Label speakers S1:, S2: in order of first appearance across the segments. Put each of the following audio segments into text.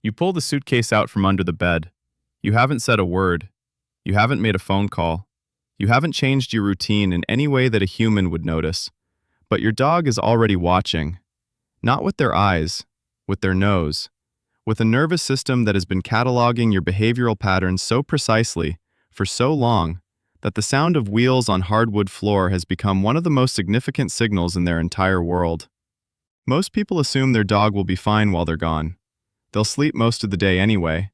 S1: You pull the suitcase out from under the bed. You haven't said a word. You haven't made a phone call. You haven't changed your routine in any way that a human would notice. But your dog is already watching. Not with their eyes, with their nose. With a nervous system that has been cataloging your behavioral patterns so precisely, for so long, that the sound of wheels on hardwood floor has become one of the most significant signals in their entire world. Most people assume their dog will be fine while they're gone. They'll sleep most of the day anyway.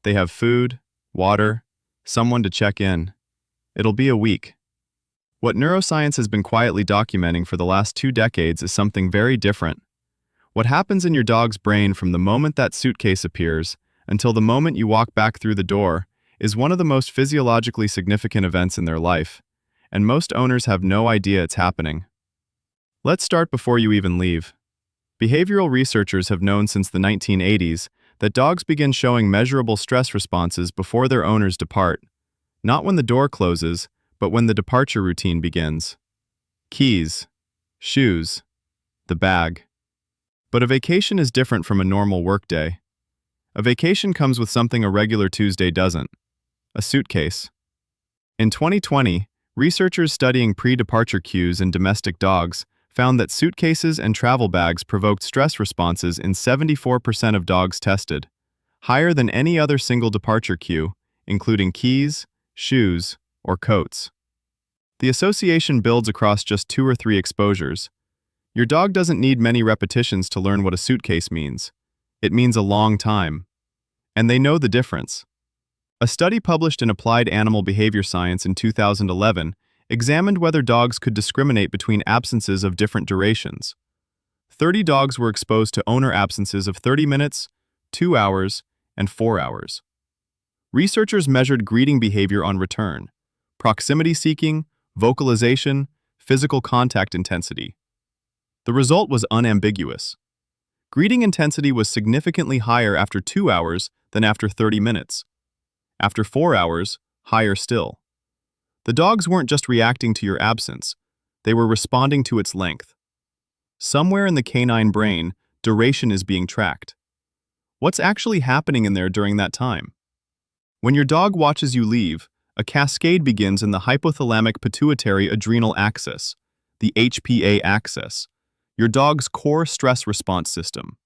S1: They have food, water, someone to check in. It'll be a week. What neuroscience has been quietly documenting for the last 2 decades is something very different. What happens in your dog's brain from the moment that suitcase appears until the moment you walk back through the door is one of the most physiologically significant events in their life, and most owners have no idea it's happening. Let's start before you even leave. Behavioral researchers have known since the 1980s that dogs begin showing measurable stress responses before their owners depart, not when the door closes, but when the departure routine begins. Keys, shoes, the bag. But a vacation is different from a normal workday. A vacation comes with something a regular Tuesday doesn't: a suitcase. In 2020, researchers studying pre-departure cues in domestic dogs found that suitcases and travel bags provoked stress responses in 74% of dogs tested, higher than any other single departure cue, including keys, shoes, or coats. The association builds across just 2 or 3 exposures. Your dog doesn't need many repetitions to learn what a suitcase means. It means a long time. And they know the difference. A study published in Applied Animal Behavior Science in 2011 examined whether dogs could discriminate between absences of different durations. 30 dogs were exposed to owner absences of 30 minutes, 2 hours, and 4 hours. Researchers measured greeting behavior on return, proximity seeking, vocalization, physical contact intensity. The result was unambiguous. Greeting intensity was significantly higher after 2 hours than after 30 minutes. After 4 hours, higher still. The dogs weren't just reacting to your absence, they were responding to its length. Somewhere in the canine brain, duration is being tracked. What's actually happening in there during that time? When your dog watches you leave, a cascade begins in the hypothalamic pituitary adrenal axis, the HPA axis, your dog's core stress response system.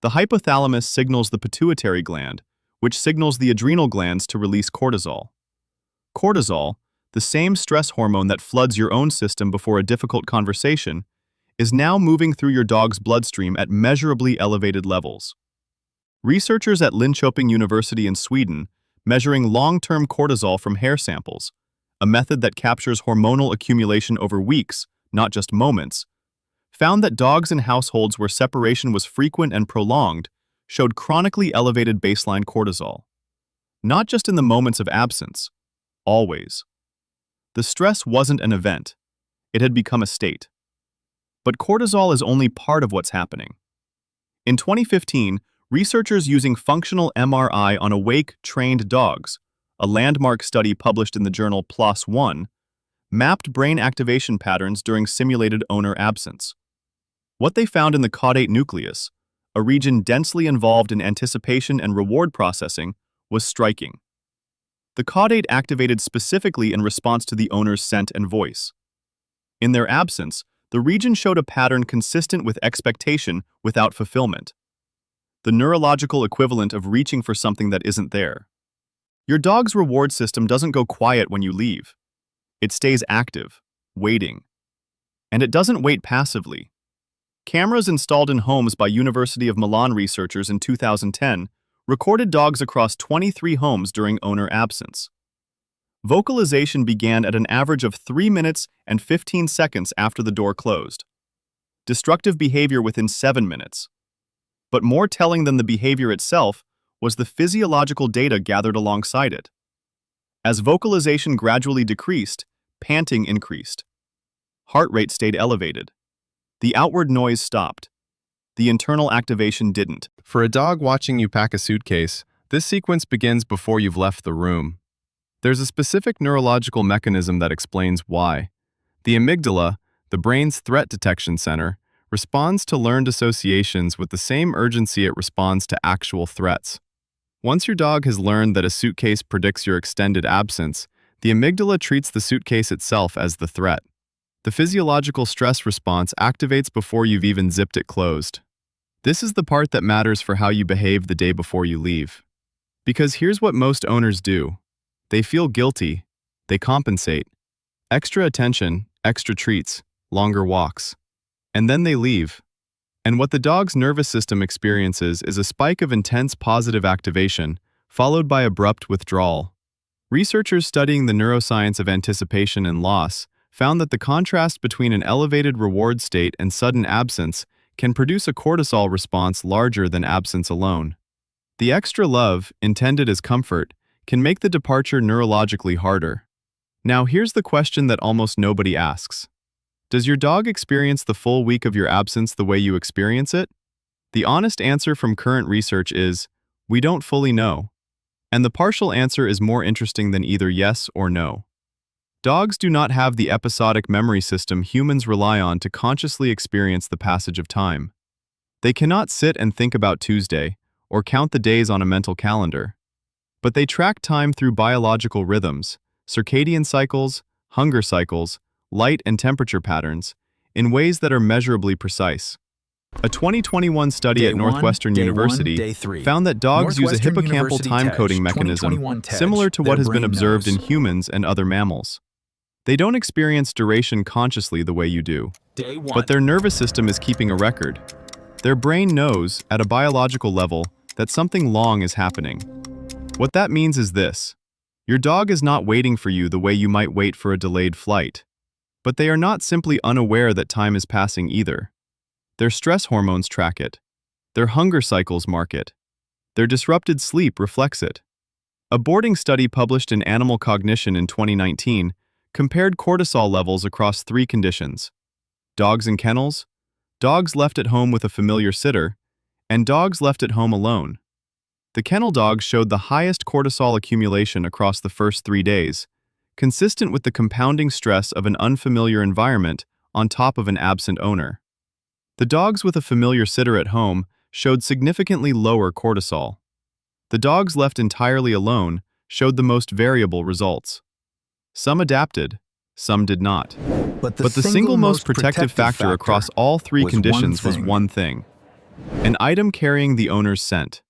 S1: The hypothalamus signals the pituitary gland, which signals the adrenal glands to release cortisol. Cortisol, the same stress hormone that floods your own system before a difficult conversation, is now moving through your dog's bloodstream at measurably elevated levels. Researchers at Linköping University in Sweden, measuring long-term cortisol from hair samples, a method that captures hormonal accumulation over weeks, not just moments, found that dogs in households where separation was frequent and prolonged showed chronically elevated baseline cortisol. Not just in the moments of absence, always. The stress wasn't an event. It had become a state. But cortisol is only part of what's happening. In 2015, researchers using functional MRI on awake, trained dogs, a landmark study published in the journal PLOS One, mapped brain activation patterns during simulated owner absence. What they found in the caudate nucleus, a region densely involved in anticipation and reward processing, was striking. The caudate activated specifically in response to the owner's scent and voice. In their absence, the region showed a pattern consistent with expectation without fulfillment. The neurological equivalent of reaching for something that isn't there. Your dog's reward system doesn't go quiet when you leave. It stays active, waiting. And it doesn't wait passively. Cameras installed in homes by University of Milan researchers in 2010 recorded dogs across 23 homes during owner absence. Vocalization began at an average of 3 minutes and 15 seconds after the door closed. Destructive behavior within 7 minutes. But more telling than the behavior itself was the physiological data gathered alongside it. As vocalization gradually decreased, panting increased. Heart rate stayed elevated. The outward noise stopped. The internal activation didn't.
S2: For a dog watching you pack a suitcase, this sequence begins before you've left the room. There's a specific neurological mechanism that explains why. The amygdala, the brain's threat detection center, responds to learned associations with the same urgency it responds to actual threats. Once your dog has learned that a suitcase predicts your extended absence, the amygdala treats the suitcase itself as the threat. The physiological stress response activates before you've even zipped it closed. This is the part that matters for how you behave the day before you leave. Because here's what most owners do. They feel guilty. They compensate. Extra attention, extra treats, longer walks. And then they leave. And what the dog's nervous system experiences is a spike of intense positive activation, followed by abrupt withdrawal. Researchers studying the neuroscience of anticipation and loss found that the contrast between an elevated reward state and sudden absence can produce a cortisol response larger than absence alone. The extra love, intended as comfort, can make the departure neurologically harder. Now here's the question that almost nobody asks. Does your dog experience the full week of your absence the way you experience it? The honest answer from current research is, we don't fully know. And the partial answer is more interesting than either yes or no. Dogs do not have the episodic memory system humans rely on to consciously experience the passage of time. They cannot sit and think about Tuesday, or count the days on a mental calendar. But they track time through biological rhythms, circadian cycles, hunger cycles, light and temperature patterns, in ways that are measurably precise. A 2021 study at Northwestern University found that dogs use a hippocampal time-coding mechanism similar to what has been observed in humans and other mammals. They don't experience duration consciously the way you do, but their nervous system is keeping a record. Their brain knows, at a biological level, that something long is happening. What that means is this. Your dog is not waiting for you the way you might wait for a delayed flight. But they are not simply unaware that time is passing either. Their stress hormones track it. Their hunger cycles mark it. Their disrupted sleep reflects it. A boarding study published in Animal Cognition in 2019 compared cortisol levels across 3 conditions: dogs in kennels, dogs left at home with a familiar sitter, and dogs left at home alone. The kennel dogs showed the highest cortisol accumulation across the first 3 days, consistent with the compounding stress of an unfamiliar environment on top of an absent owner. The dogs with a familiar sitter at home showed significantly lower cortisol. The dogs left entirely alone showed the most variable results. Some adapted, some did not.
S3: But
S2: the single most protective factor across all 3 conditions was one thing: an item carrying the owner's scent.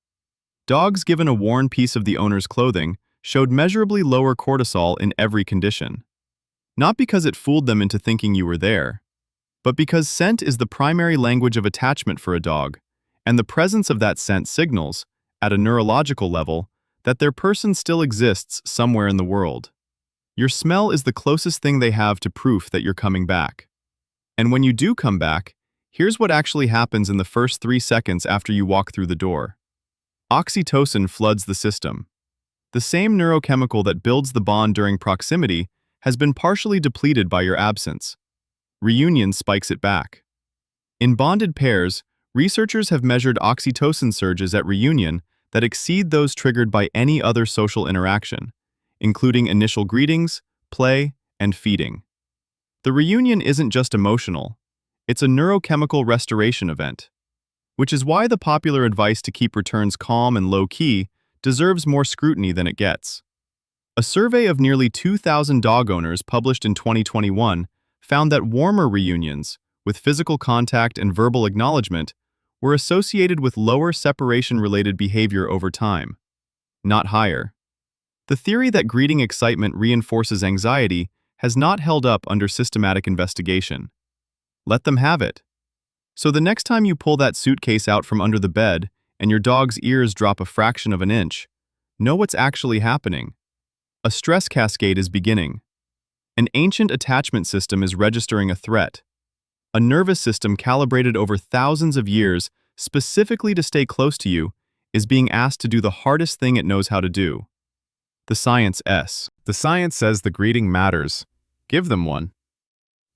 S2: Dogs given a worn piece of the owner's clothing showed measurably lower cortisol in every condition. Not because it fooled them into thinking you were there, but because scent is the primary language of attachment for a dog, and the presence of that scent signals, at a neurological level, that their person still exists somewhere in the world. Your smell is the closest thing they have to proof that you're coming back. And when you do come back, here's what actually happens in the first 3 seconds after you walk through the door. Oxytocin floods the system. The same neurochemical that builds the bond during proximity has been partially depleted by your absence. Reunion spikes it back. In bonded pairs, researchers have measured oxytocin surges at reunion that exceed those triggered by any other social interaction, including initial greetings, play, and feeding. The reunion isn't just emotional, it's a neurochemical restoration event, which is why the popular advice to keep returns calm and low-key deserves more scrutiny than it gets. A survey of nearly 2,000 dog owners published in 2021 found that warmer reunions, with physical contact and verbal acknowledgement, were associated with lower separation-related behavior over time, not higher. The theory that greeting excitement reinforces anxiety has not held up under systematic investigation. Let them have it. So the next time you pull that suitcase out from under the bed and your dog's ears drop a fraction of an inch, know what's actually happening. A stress cascade is beginning. An ancient attachment system is registering a threat. A nervous system calibrated over thousands of years specifically to stay close to you is being asked to do the hardest thing it knows how to do. The science S. The science says the greeting matters. Give them one.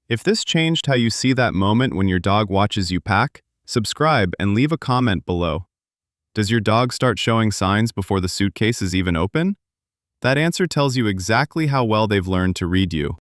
S2: If this changed how you see that moment when your dog watches you pack, subscribe and leave a comment below. Does your dog start showing signs before the suitcase is even open? That answer tells you exactly how well they've learned to read you.